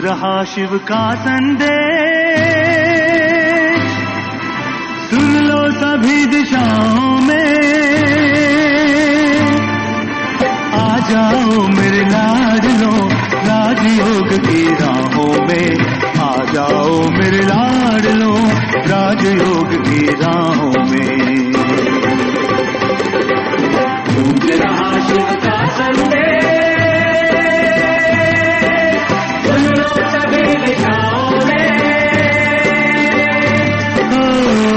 रहा शिव का संदेश, सुन लो सभी दिशाओं में, आ जाओ मेरे लाडलो राजयोग की राहों में, आ जाओ मेरे लाडलो राजयोग की राहों में। गूंज रहा शिव का संदेश, सुन लो सभी दिशाओं में,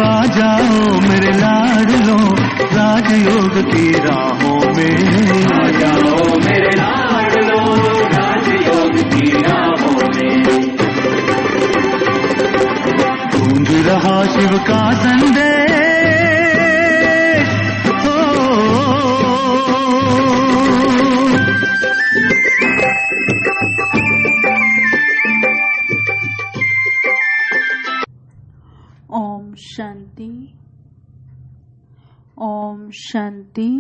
आ जाओ मेरे लाडलो राजयोग की राहों में, आ जाओ मेरे लाडलो राजयोग की राहों में। गूंज रहा शिव का संदेश, हो। ओम शांति। ओम शांति।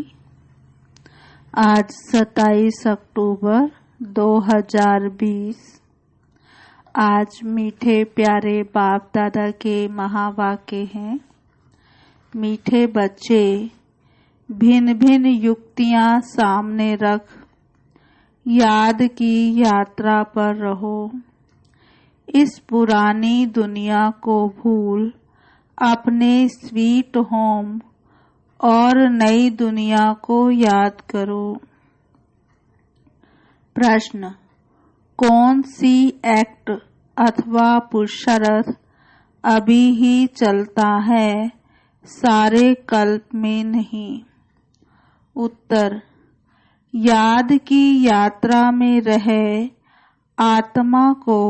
आज 27 अक्टूबर 2020। आज मीठे प्यारे बाप दादा के महावाक्य हैं। मीठे बच्चे, भिन्न भिन्न युक्तियां सामने रख याद की यात्रा पर रहो। इस पुरानी दुनिया को भूल अपने स्वीट होम और नई दुनिया को याद करो। प्रश्न, कौन सी एक्ट अथवा पुरुषार्थ अभी ही चलता है, सारे कल्प में नहीं? उत्तर, याद की यात्रा में रहे आत्मा को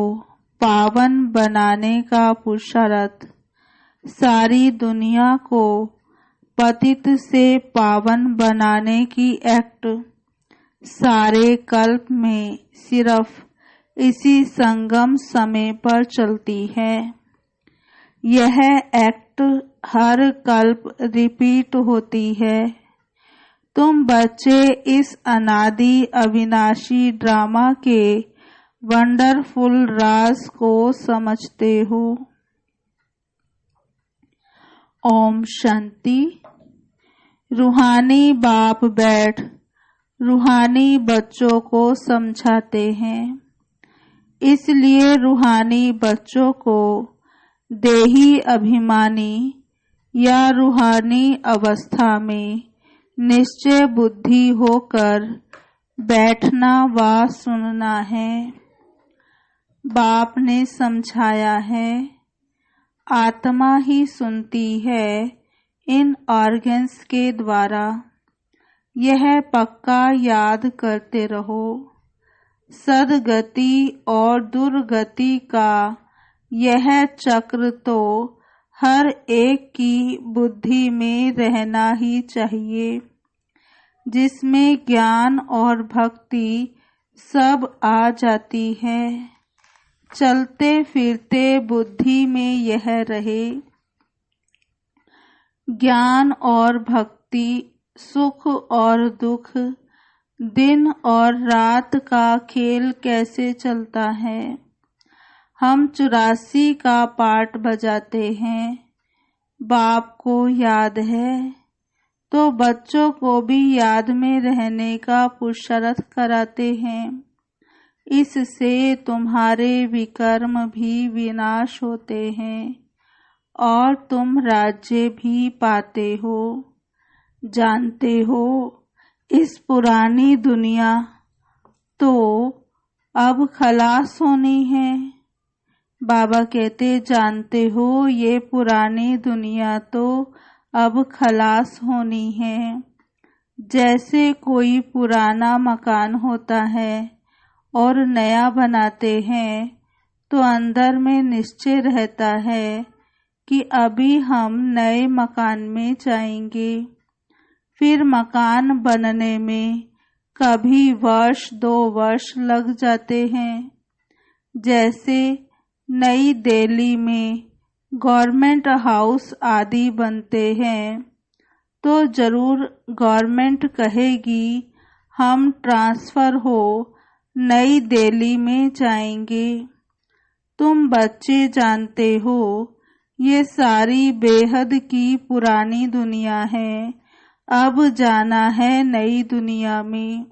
पावन बनाने का पुरुषार्थ, सारी दुनिया को पतित से पावन बनाने की एक्ट सारे कल्प में सिर्फ इसी संगम समय पर चलती है। यह एक्ट हर कल्प रिपीट होती है। तुम बच्चे इस अनादि अविनाशी ड्रामा के वंडरफुल राज को समझते हो। ओम शांति। रूहानी बाप बैठ रूहानी बच्चों को समझाते हैं। इसलिए रूहानी बच्चों को देही अभिमानी या रूहानी अवस्था में निश्चय बुद्धि होकर बैठना व सुनना है। बाप ने समझाया है, आत्मा ही सुनती है इन ऑर्गन्स के द्वारा। यह पक्का याद करते रहो। सदगति और दुर्गति का यह चक्र तो हर एक की बुद्धि में रहना ही चाहिए, जिसमें ज्ञान और भक्ति सब आ जाती है। चलते फिरते बुद्धि में यह रहे। ज्ञान और भक्ति, सुख और दुख, दिन और रात का खेल कैसे चलता है। हम 84 का पाठ बजाते हैं। बाप को याद है तो बच्चों को भी याद में रहने का पुरुषार्थ कराते हैं। इससे तुम्हारे विकर्म भी विनाश होते हैं और तुम राज्य भी पाते हो। जानते हो, इस पुरानी दुनिया तो अब खलास होनी है। बाबा कहते, जानते हो ये पुरानी दुनिया तो अब खलास होनी है। जैसे कोई पुराना मकान होता है और नया बनाते हैं तो अंदर में निश्चय रहता है कि अभी हम नए मकान में जाएंगे। फिर मकान बनने में कभी वर्ष 2 वर्ष लग जाते हैं। जैसे नई दिल्ली में गवर्नमेंट हाउस आदि बनते हैं तो जरूर गवर्नमेंट कहेगी हम ट्रांसफर हो नई दिल्ली में जाएंगे। तुम बच्चे जानते हो ये सारी बेहद की पुरानी दुनिया है, अब जाना है नई दुनिया में।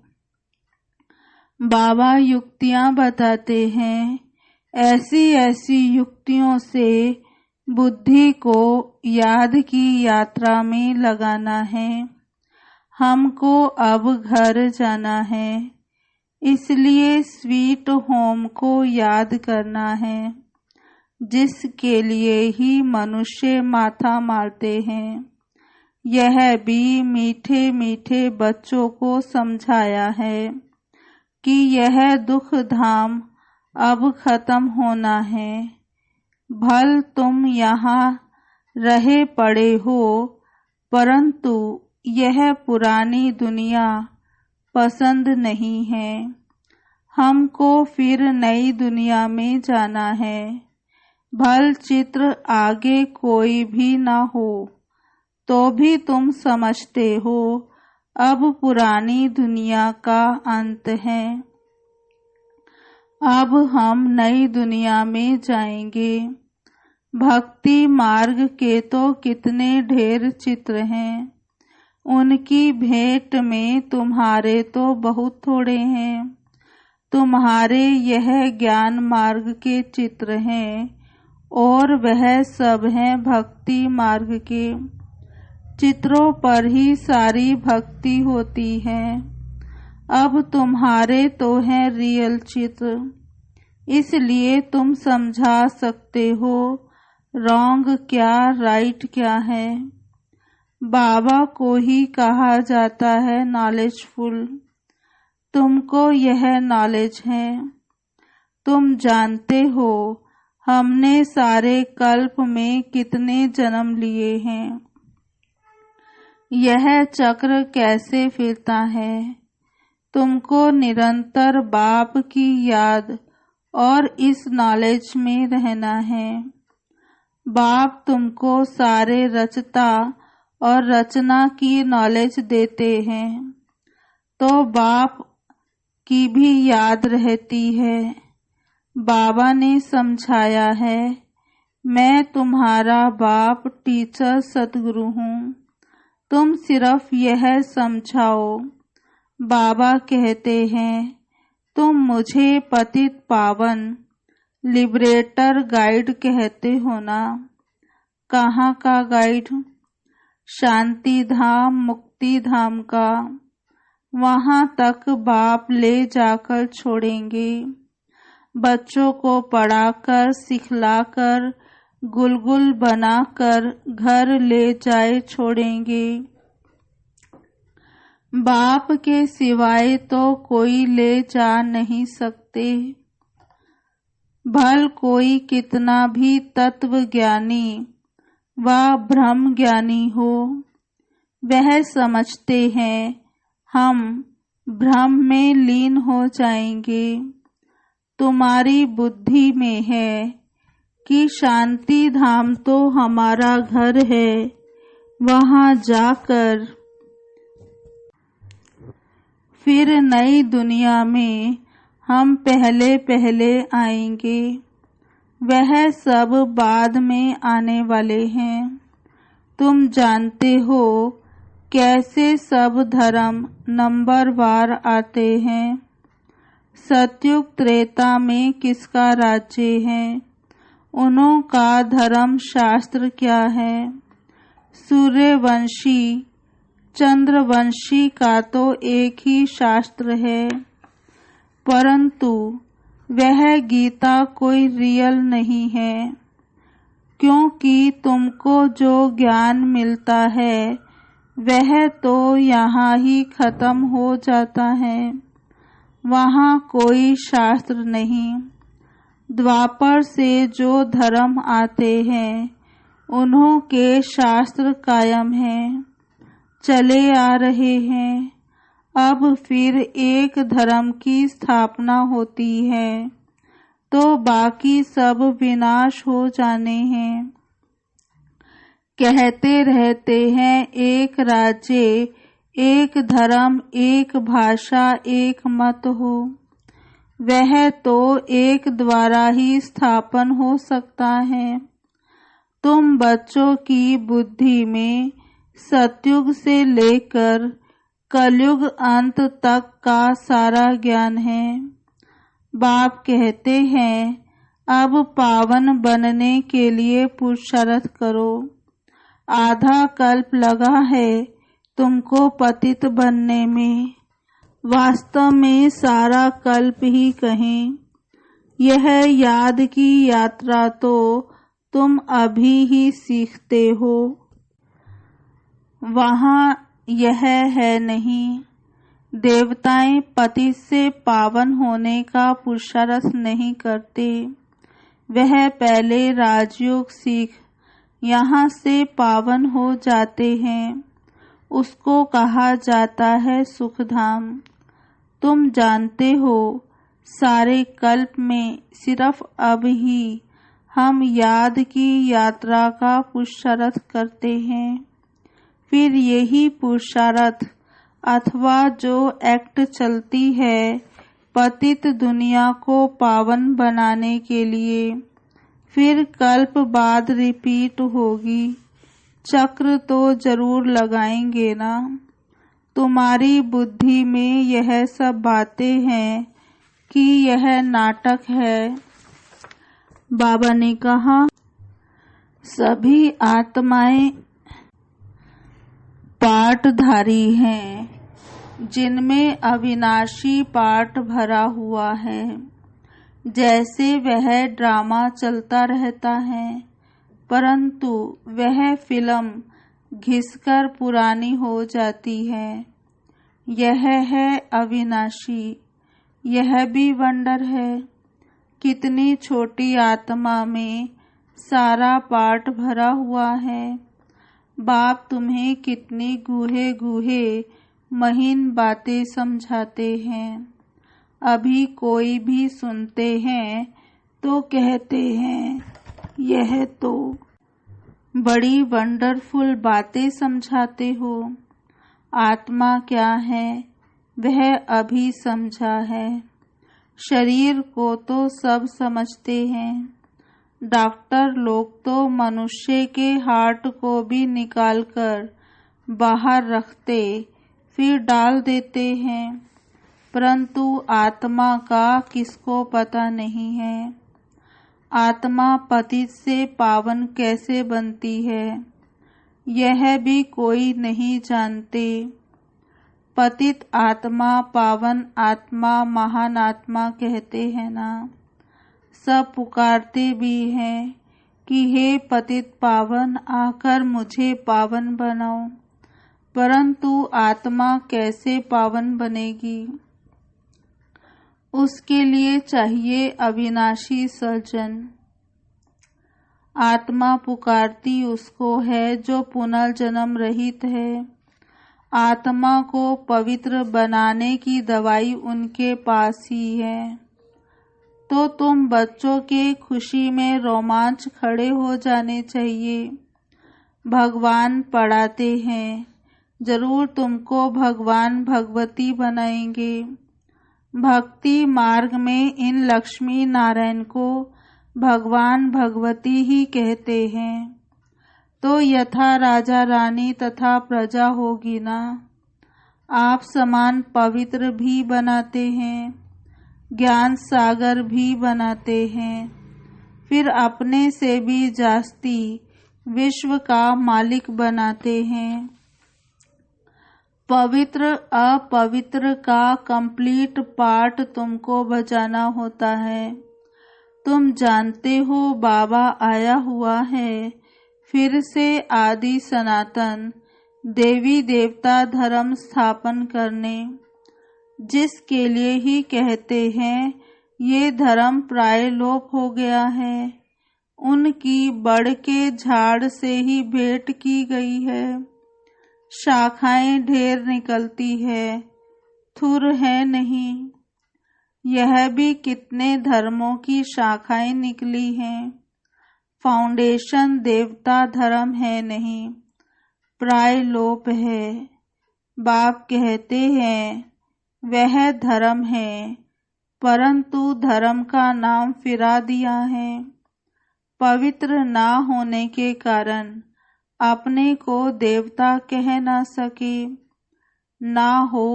बाबा युक्तियां बताते हैं, ऐसी ऐसी युक्तियों से बुद्धि को याद की यात्रा में लगाना है। हमको अब घर जाना है, इसलिए स्वीट होम को याद करना है, जिसके लिए ही मनुष्य माथा मारते हैं। यह भी मीठे मीठे बच्चों को समझाया है कि यह दुख धाम अब खत्म होना है। भल तुम यहाँ रहे पड़े हो, परंतु यह पुरानी दुनिया पसंद नहीं है। हमको फिर नई दुनिया में जाना है। भल चित्र आगे कोई भी न हो, तो भी तुम समझते हो अब पुरानी दुनिया का अंत है। अब हम नई दुनिया में जाएंगे। भक्ति मार्ग के तो कितने ढेर चित्र हैं, उनकी भेंट में तुम्हारे तो बहुत थोड़े हैं। तुम्हारे यह ज्ञान मार्ग के चित्र हैं और वह सब हैं भक्ति मार्ग के चित्रों पर ही सारी भक्ति होती है। अब तुम्हारे तो हैं रियल चित्र, इसलिए तुम समझा सकते हो रॉन्ग क्या राइट क्या है। बाबा को ही कहा जाता है नॉलेजफुल। तुमको यह नॉलेज है। तुम जानते हो हमने सारे कल्प में कितने जन्म लिए हैं, यह चक्र कैसे फिरता है। तुमको निरंतर बाप की याद और इस नॉलेज में रहना है। बाप तुमको सारे रचता और रचना की नॉलेज देते हैं, तो बाप की भी याद रहती है। बाबा ने समझाया है, मैं तुम्हारा बाप टीचर सतगुरु हूँ, तुम सिर्फ यह समझाओ। बाबा कहते हैं, तुम मुझे पतित पावन लिबरेटर गाइड कहते हो ना। कहाँ का गाइड? शांति धाम मुक्ति धाम का। वहाँ तक बाप ले जाकर छोड़ेंगे। बच्चों को पढ़ाकर सिखलाकर गुलगुल बनाकर घर ले जाए छोड़ेंगे। बाप के सिवाय तो कोई ले जा नहीं सकते। भल कोई कितना भी तत्व ज्ञानी व ब्रह्म ज्ञानी हो, वह समझते हैं हम ब्रह्म में लीन हो जाएंगे। तुम्हारी बुद्धि में है कि शांति धाम तो हमारा घर है, वहाँ जाकर फिर नई दुनिया में हम पहले पहले आएंगे। वह सब बाद में आने वाले हैं। तुम जानते हो कैसे सब धर्म नंबरवार आते हैं। सतयुग त्रेता में किसका राज्य है, उन्हों का धर्म शास्त्र क्या है। सूर्यवंशी चंद्रवंशी का तो एक ही शास्त्र है, परंतु वह गीता कोई रियल नहीं है, क्योंकि तुमको जो ज्ञान मिलता है वह तो यहाँ ही खत्म हो जाता है, वहाँ कोई शास्त्र नहीं। द्वापर से जो धर्म आते हैं उन्हों के शास्त्र कायम हैं, चले आ रहे हैं। अब फिर एक धर्म की स्थापना होती है तो बाकी सब विनाश हो जाने हैं। कहते रहते हैं एक राज्य एक धर्म एक भाषा एक मत हो। वह तो एक द्वारा ही स्थापन हो सकता है। तुम बच्चों की बुद्धि में सतयुग से लेकर कलयुग अंत तक का सारा ज्ञान है। बाप कहते हैं अब पावन बनने के लिए पुरुषार्थ करो। आधा कल्प लगा है तुमको पतित बनने में, वास्तव में सारा कल्प ही कहें। यह याद की यात्रा तो तुम अभी ही सीखते हो, वहाँ यह है नहीं। देवताएं पति से पावन होने का पुरुषार्थ नहीं करते, वह पहले राजयोग सीख यहाँ से पावन हो जाते हैं। उसको कहा जाता है सुखधाम। तुम जानते हो सारे कल्प में सिर्फ अब ही हम याद की यात्रा का पुरुषार्थ करते हैं। फिर यही पुरुषार्थ अथवा जो एक्ट चलती है पतित दुनिया को पावन बनाने के लिए, फिर कल्प बाद रिपीट होगी। चक्र तो जरूर लगाएंगे ना। तुम्हारी बुद्धि में यह सब बातें हैं कि यह नाटक है। बाबा ने कहा सभी आत्माएं पाठधारी हैं, जिनमें अविनाशी पाठ भरा हुआ है। जैसे वह ड्रामा चलता रहता है, परंतु वह फिल्म घिसकर पुरानी हो जाती है। यह है अविनाशी। यह भी वंडर है, कितनी छोटी आत्मा में सारा पाठ भरा हुआ है। बाप तुम्हें कितनी गूढ़े गूढ़े महीन बातें समझाते हैं। अभी कोई भी सुनते हैं तो कहते हैं यह तो बड़ी वंडरफुल बातें समझाते हो। आत्मा क्या है वह अभी समझा है। शरीर को तो सब समझते हैं। डॉक्टर लोग तो मनुष्य के हार्ट को भी निकालकर बाहर रखते फिर डाल देते हैं, परंतु आत्मा का किसको पता नहीं है। आत्मा पतित से पावन कैसे बनती है यह भी कोई नहीं जानते। पतित आत्मा पावन आत्मा महान आत्मा कहते हैं ना। सब पुकारते भी हैं कि हे पतित पावन आकर मुझे पावन बनाओ, परंतु आत्मा कैसे पावन बनेगी। उसके लिए चाहिए अविनाशी सर्जन। आत्मा पुकारती उसको है जो पुनर्जन्म रहित है। आत्मा को पवित्र बनाने की दवाई उनके पास ही है। तो तुम बच्चों के खुशी में रोमांच खड़े हो जाने चाहिए। भगवान पढ़ाते हैं, जरूर तुमको भगवान भगवती बनाएंगे। भक्ति मार्ग में इन लक्ष्मी नारायण को भगवान भगवती ही कहते हैं। तो यथा राजा रानी तथा प्रजा होगी ना। आप समान पवित्र भी बनाते हैं, ज्ञान सागर भी बनाते हैं, फिर अपने से भी जास्ती विश्व का मालिक बनाते हैं। पवित्र अपवित्र का कंप्लीट पार्ट तुमको बजाना होता है। तुम जानते हो बाबा आया हुआ है फिर से आदि सनातन देवी देवता धर्म स्थापन करने, जिसके लिए ही कहते हैं ये धर्म प्राय लोप हो गया है। उनकी बड़ के झाड़ से ही भेंट की गई है। शाखाएं ढेर निकलती है, थुर है नहीं। यह भी कितने धर्मों की शाखाएं निकली हैं। फाउंडेशन देवता धर्म है नहीं, प्राय लोप है। बाप कहते हैं वह धर्म है परंतु धर्म का नाम फिरा दिया है। पवित्र ना होने के कारण अपने को देवता कह ना सके। ना हो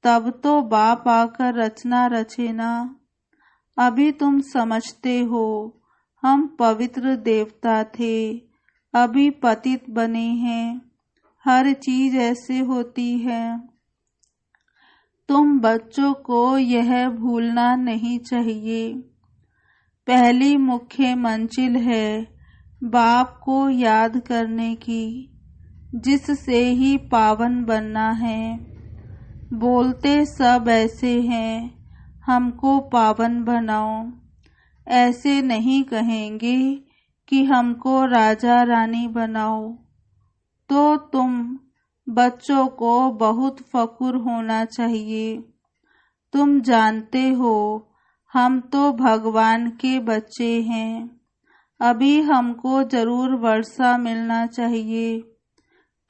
तब तो बाप आकर रचना रचे ना। अभी तुम समझते हो हम पवित्र देवता थे, अभी पतित बने हैं। हर चीज ऐसे होती है। तुम बच्चों को यह भूलना नहीं चाहिए। पहली मुख्य मंजिल है बाप को याद करने की, जिससे ही पावन बनना है। बोलते सब ऐसे हैं, हमको पावन बनाओ। ऐसे नहीं कहेंगे कि हमको राजा रानी बनाओ। तो तुम बच्चों को बहुत फक्र होना चाहिए। तुम जानते हो हम तो भगवान के बच्चे हैं। अभी हमको जरूर वर्षा मिलना चाहिए।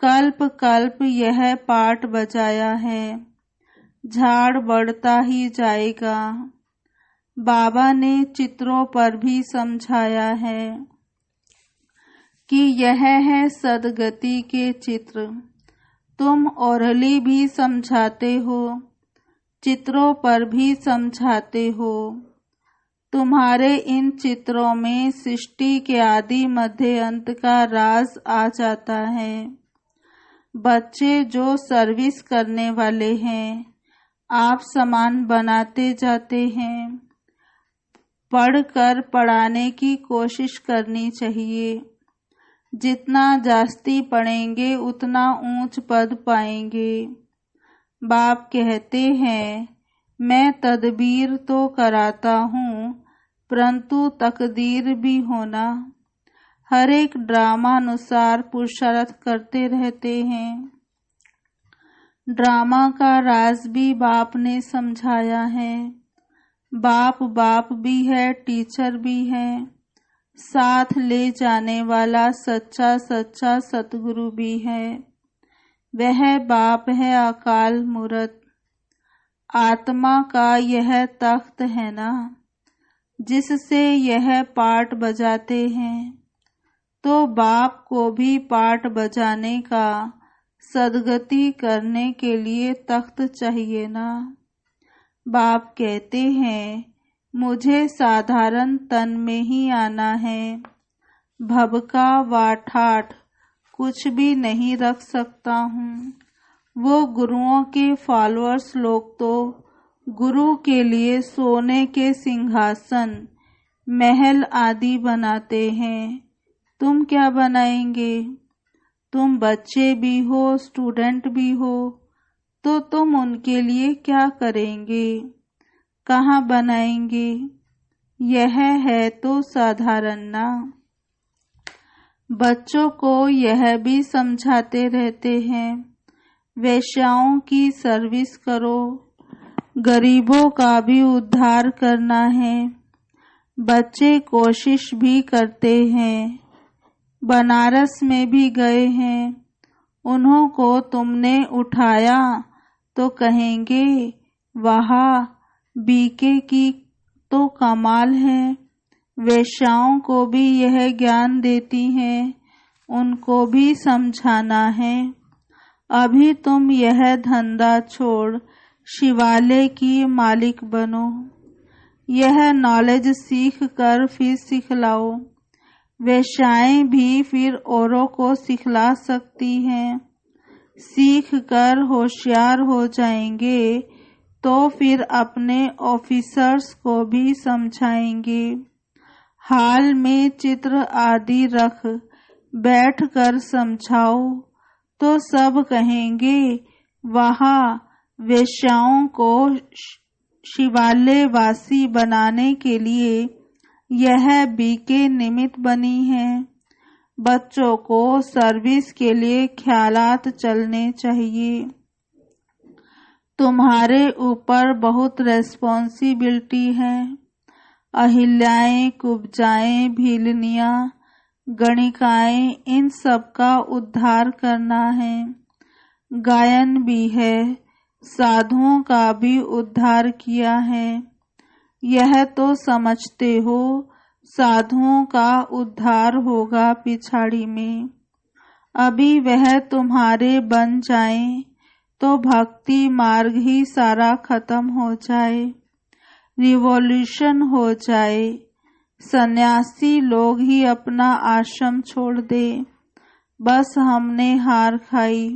कल्प कल्प यह पाठ बजाया है, झाड़ बढ़ता ही जाएगा। बाबा ने चित्रों पर भी समझाया है कि यह है सदगति के चित्र। तुम ओरली भी समझाते हो, चित्रों पर भी समझाते हो। तुम्हारे इन चित्रों में सृष्टि के आदि मध्य अंत का राज आ जाता है। बच्चे जो सर्विस करने वाले हैं, आप समान बनाते जाते हैं। पढ़कर पढ़ाने की कोशिश करनी चाहिए। जितना जास्ती पढ़ेंगे उतना ऊंच पद पाएंगे। बाप कहते हैं मैं तदबीर तो कराता हूँ, परंतु तकदीर भी होना। हर एक ड्रामा अनुसार पुरुषार्थ करते रहते हैं। ड्रामा का राज भी बाप ने समझाया है। बाप भी है, टीचर भी है, साथ ले जाने वाला सच्चा सच्चा सतगुरु भी है। वह बाप है अकाल मूरत। आत्मा का यह तख्त है ना, जिससे यह पाठ बजाते हैं। तो बाप को भी पाठ बजाने का, सदगति करने के लिए तख्त चाहिए ना। बाप कहते हैं मुझे साधारण तन में ही आना है। भबका व ठाठ कुछ भी नहीं रख सकता हूँ। वो गुरुओं के फॉलोअर्स लोग तो गुरु के लिए सोने के सिंहासन, महल आदि बनाते हैं। तुम क्या बनाएंगे? तुम बच्चे भी हो, स्टूडेंट भी हो, तो तुम उनके लिए क्या करेंगे? कहाँ बनाएंगे? यह है तो साधारण ना। बच्चों को यह भी समझाते रहते हैं वेश्याओं की सर्विस करो, गरीबों का भी उद्धार करना है। बच्चे कोशिश भी करते हैं, बनारस में भी गए हैं। उन्हों को तुमने उठाया तो कहेंगे वाह, बीके की तो कमाल है। वेश्याओं को भी यह ज्ञान देती हैं, उनको भी समझाना है। अभी तुम यह धंधा छोड़ शिवालय की मालिक बनो। यह नॉलेज सीख कर फिर सिखलाओ। वेश्याएं भी फिर औरों को सिखला सकती हैं। सीख कर होशियार हो जाएंगे तो फिर अपने ऑफिसर्स को भी समझाएंगे। हाल में चित्र आदि रख बैठ कर समझाओ तो सब कहेंगे वाह, वेश्याओं को शिवालय वासी बनाने के लिए यह बीके निमित्त बनी है। बच्चों को सर्विस के लिए ख्यालात चलने चाहिए। तुम्हारे ऊपर बहुत रेस्पॉन्सिबिलिटी है। अहिल्याएं, कुब्जाएं, भीलनियां, गणिकाएं, इन सब का उद्धार करना है। गायन भी है, साधुओं का भी उद्धार किया है। यह तो समझते हो साधुओं का उद्धार होगा पिछाड़ी में। अभी वह तुम्हारे बन जाएं तो भक्ति मार्ग ही सारा खत्म हो जाए, रिवॉल्यूशन हो जाए, सन्यासी लोग ही अपना आश्रम छोड़ दे, बस हमने हार खाई।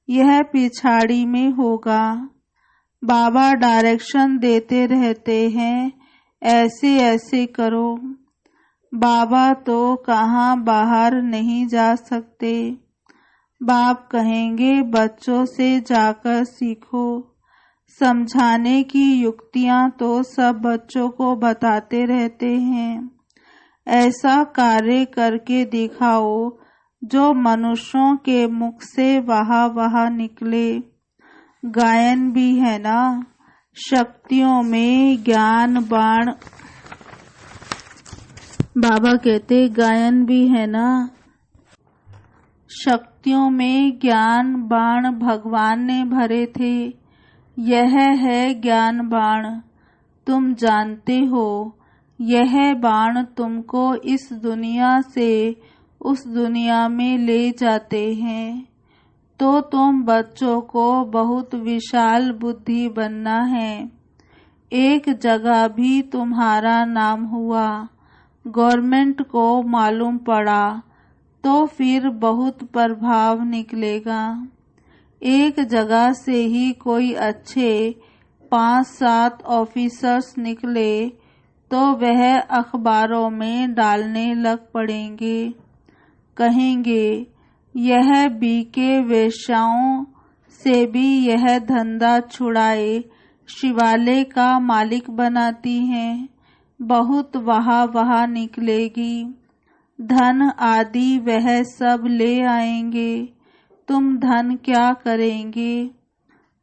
यह पिछाड़ी में होगा। बाबा डायरेक्शन देते रहते हैं, ऐसे ऐसे करो। बाबा तो कहाँ बाहर नहीं जा सकते। बाप कहेंगे बच्चों से जाकर सीखो। समझाने की युक्तियां तो सब बच्चों को बताते रहते हैं। ऐसा कार्य करके दिखाओ जो मनुष्यों के मुख से वाह वाह निकले। गायन भी है ना, शक्तियों में ज्ञान बाण। बाबा कहते गायन भी है ना, शक्तियों में ज्ञान बाण भगवान ने भरे थे। यह है ज्ञान बाण, तुम जानते हो। यह बाण तुमको इस दुनिया से उस दुनिया में ले जाते हैं। तो तुम बच्चों को बहुत विशाल बुद्धि बनना है। एक जगह भी तुम्हारा नाम हुआ, गवर्नमेंट को मालूम पड़ा तो फिर बहुत प्रभाव निकलेगा। एक जगह से ही कोई अच्छे 5-7 ऑफिसर्स निकले तो वह अखबारों में डालने लग पड़ेंगे। कहेंगे यह बीके वेश्याओं से भी यह धंधा छुड़ाए शिवालय का मालिक बनाती हैं। बहुत वाह वाह निकलेगी। धन आदि वह सब ले आएंगे। तुम धन क्या करेंगे?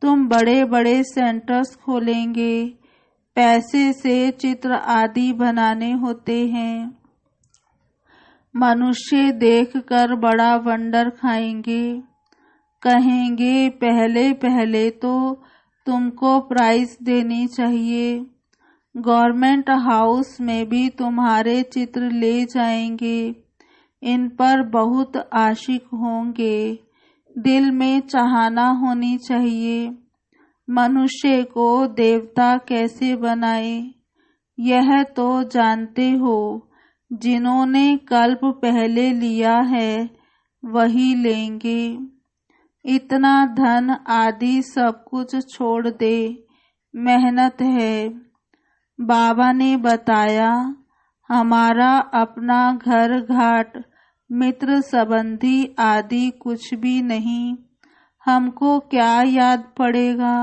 तुम बड़े बड़े सेंटर्स खोलेंगे। पैसे से चित्र आदि बनाने होते हैं। मनुष्य देखकर बड़ा वंडर खाएंगे। कहेंगे पहले पहले तो तुमको प्राइज देनी चाहिए। गवर्नमेंट हाउस में भी तुम्हारे चित्र ले जाएंगे। इन पर बहुत आशिक होंगे। दिल में चाहना होनी चाहिए। मनुष्य को देवता कैसे बनाए, यह तो जानते हो। जिन्होंने कल्प पहले लिया है वही लेंगे। इतना धन आदि सब कुछ छोड़ दे, मेहनत है। बाबा ने बताया हमारा अपना घर घाट मित्र संबंधी आदि कुछ भी नहीं। हमको क्या याद पड़ेगा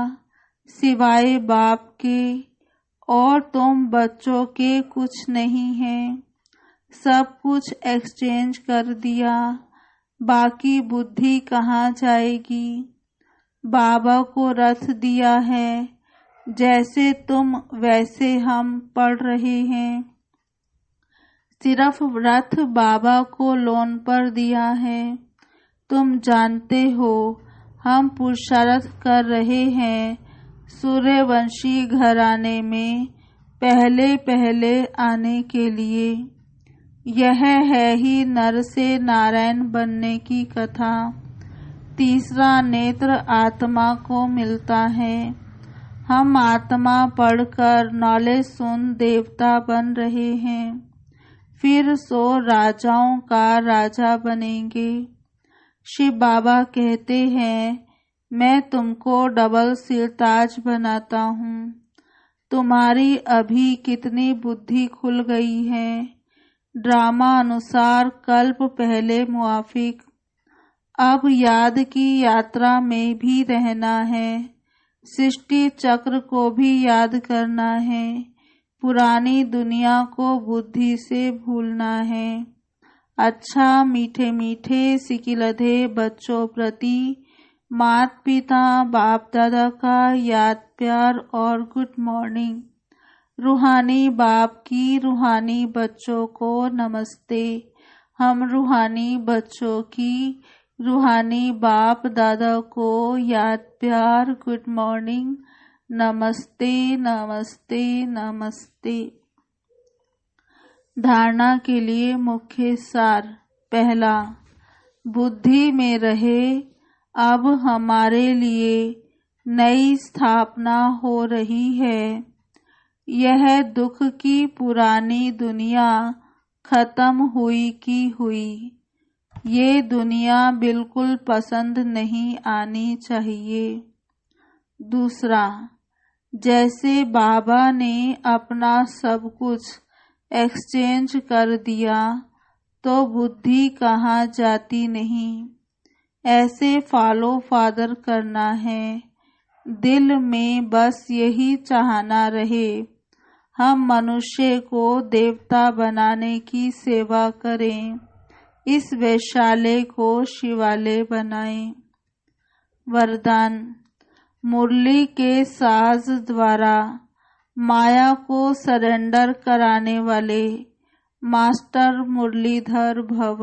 सिवाय बाप के, और तुम बच्चों के कुछ नहीं है। सब कुछ एक्सचेंज कर दिया, बाकी बुद्धि कहाँ जाएगी। बाबा को रथ दिया है, जैसे तुम वैसे हम पढ़ रहे हैं। सिर्फ रथ बाबा को लोन पर दिया है। तुम जानते हो हम पुरुषार्थ कर रहे हैं सूर्यवंशी घराने में पहले पहले आने के लिए। यह है ही नर से नारायण बनने की कथा। तीसरा नेत्र आत्मा को मिलता है। हम आत्मा पढ़कर नॉलेज सुन देवता बन रहे हैं। फिर सो राजाओं का राजा बनेंगे। शिव बाबा कहते हैं मैं तुमको डबल सिरताज बनाता हूँ। तुम्हारी अभी कितनी बुद्धि खुल गई है। ड्रामा अनुसार कल्प पहले मुआफिक। अब याद की यात्रा में भी रहना है। सृष्टि चक्र को भी याद करना है। पुरानी दुनिया को बुद्धि से भूलना है। अच्छा मीठे मीठे सिकिलधे बच्चों प्रति माता पिता बाप दादा का याद प्यार और गुड मॉर्निंग। रूहानी बाप की रूहानी बच्चों को नमस्ते। हम रूहानी बच्चों की रूहानी बाप दादा को याद प्यार गुड मॉर्निंग। नमस्ते नमस्ते नमस्ते। धारणा के लिए मुख्य सार। पहला, बुद्धि में रहे अब हमारे लिए नई स्थापना हो रही है। यह दुख की पुरानी दुनिया खत्म हुई की हुई। ये दुनिया बिल्कुल पसंद नहीं आनी चाहिए। दूसरा, जैसे बाबा ने अपना सब कुछ एक्सचेंज कर दिया तो बुद्धि कहाँ जाती नहीं। ऐसे फॉलो फादर करना है। दिल में बस यही चाहना रहे, हम मनुष्य को देवता बनाने की सेवा करें, इस वैशाल्य को शिवालय बनाएं। वरदान, मुरली के साज द्वारा माया को सरेंडर कराने वाले मास्टर मुरलीधर भव।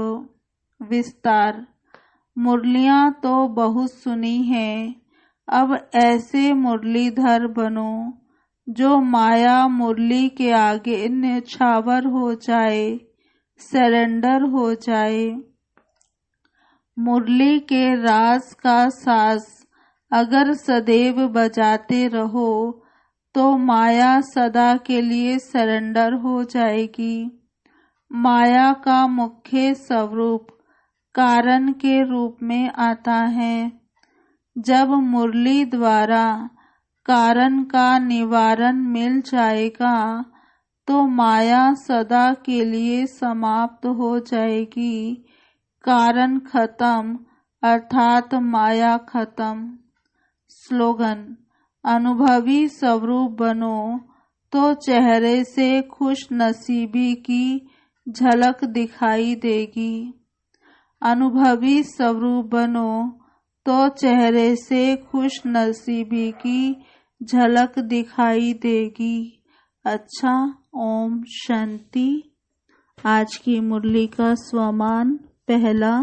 विस्तार, मुरलियां तो बहुत सुनी हैं, अब ऐसे मुरलीधर बनो जो माया मुरली के आगे न्यौछावर हो जाए, सरेंडर हो जाए। मुरली के राज का साज अगर सदैव बजाते रहो तो माया सदा के लिए सरेंडर हो जाएगी। माया का मुख्य स्वरूप कारण के रूप में आता है। जब मुरली द्वारा कारण का निवारण मिल जाएगा तो माया सदा के लिए समाप्त हो जाएगी। कारण खत्म अर्थात माया खत्म। स्लोगन, अनुभवी स्वरूप बनो तो चेहरे से खुश नसीबी की झलक दिखाई देगी। अनुभवी स्वरूप बनो तो चेहरे से खुश नसीबी की झलक दिखाई देगी। अच्छा, ओम शांति। आज की मुरली का स्वमान। पहला,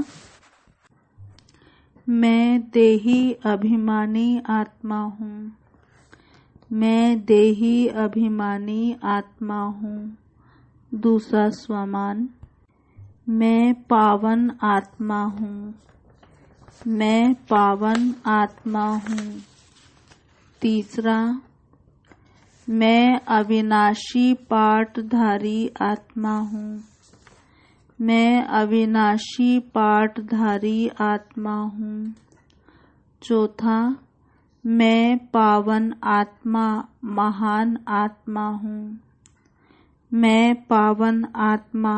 मैं देही अभिमानी आत्मा हूँ। मैं देही अभिमानी आत्मा हूँ। दूसरा स्वमान, मैं पावन आत्मा हूँ। मैं पावन आत्मा हूँ। तीसरा, मैं अविनाशी पाठधारी आत्मा हूँ। मैं अविनाशी पाठधारी आत्मा हूँ। चौथा, मैं पावन आत्मा महान आत्मा हूँ। मैं पावन आत्मा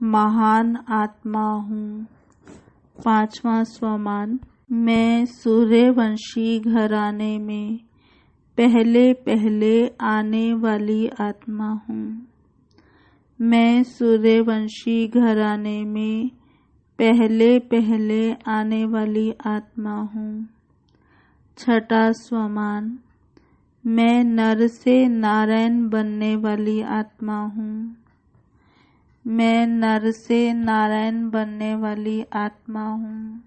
महान आत्मा हूँ। पांचवा स्वमान, मैं सूर्यवंशी घराने में पहले पहले आने वाली आत्मा हूँ। मैं सूर्यवंशी घराने में पहले पहले आने वाली आत्मा हूँ। छठा स्वमान, मैं नर से नारायण बनने वाली आत्मा हूँ। मैं नर से नारायण बनने वाली आत्मा हूँ।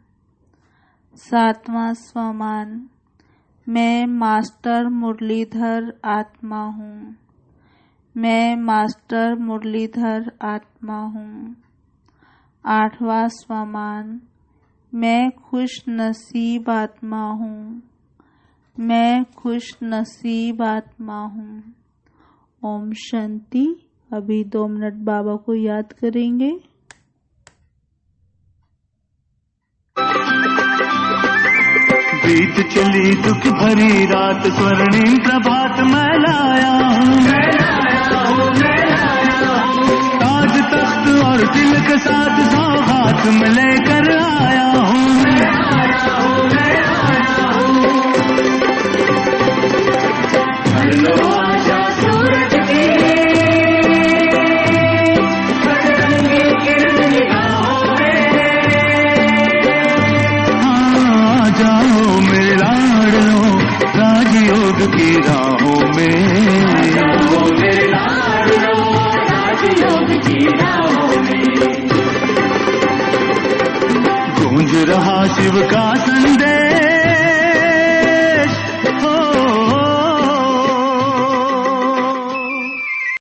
सातवां स्वमान, मैं मास्टर मुरलीधर आत्मा हूँ। मैं मास्टर मुरलीधर आत्मा हूँ। आठवां स्वमान, मैं खुश नसीब आत्मा हूँ। मैं खुश नसीब आत्मा हूँ। ओम शांति। अभी 2 मिनट बाबा को याद करेंगे। बीत चली दुख भरी रात, स्वर्णिम प्रभात मैं लाया हूँ। ताज तख्त और दिल के साथ सौगात में लेकर आया हूँ। भर लो आशा सूरज की, बजरंगी किरण निगाहों में। हाँ, आ जाओ मेरे लाडलो राजयोग की राहों में। आ जाओ मेरे लाडलो राजयोग की राहों में। गूंज रहा शिव का संदेश,